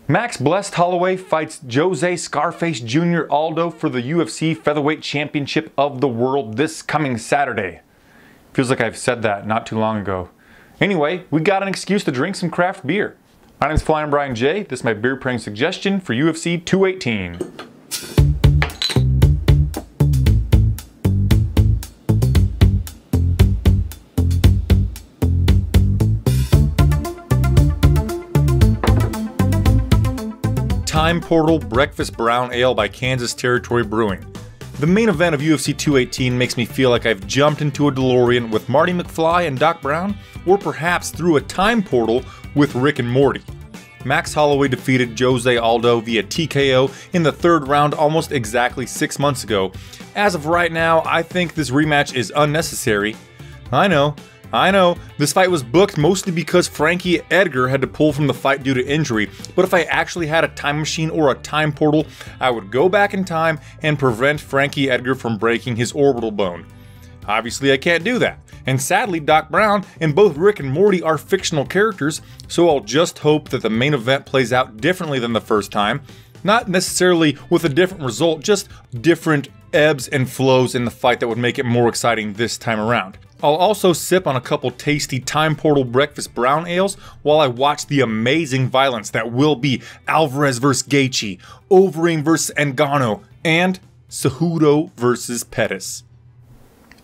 Max Blessed Holloway fights Jose Scarface Jr. Aldo for the UFC Featherweight Championship of the World this coming Saturday. Feels like I've said that not too long ago. Anyway, we got an excuse to drink some craft beer. My name is Flyin Brian J. This is my beer pairing suggestion for UFC 218. Time Portal Breakfast Brown Ale by Kansas Territory Brewing. The main event of UFC 218 makes me feel like I've jumped into a DeLorean with Marty McFly and Doc Brown, or perhaps through a time portal with Rick and Morty. Max Holloway defeated Jose Aldo via TKO in the third round almost exactly 6 months ago. As of right now, I think this rematch is unnecessary. I know, this fight was booked mostly because Frankie Edgar had to pull from the fight due to injury, but if I actually had a time machine or a time portal, I would go back in time and prevent Frankie Edgar from breaking his orbital bone. Obviously I can't do that, and sadly Doc Brown and both Rick and Morty are fictional characters, so I'll just hope that the main event plays out differently than the first time. Not necessarily with a different result, just different ebbs and flows in the fight that would make it more exciting this time around. I'll also sip on a couple tasty Time Portal Breakfast Brown Ales while I watch the amazing violence that will be Alvarez vs. Gaethje, Overeem vs. Ngannou, and Cejudo vs. Pettis.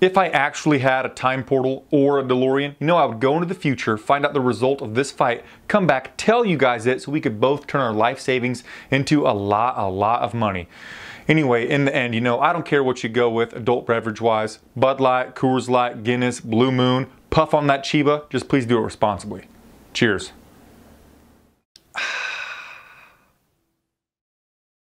If I actually had a time portal or a DeLorean, I would go into the future, find out the result of this fight, come back, tell you guys it so we could both turn our life savings into a lot of money. Anyway, in the end, I don't care what you go with adult beverage wise. Bud Light, Coors Light, Guinness, Blue Moon, puff on that Chiba, just please do it responsibly. Cheers.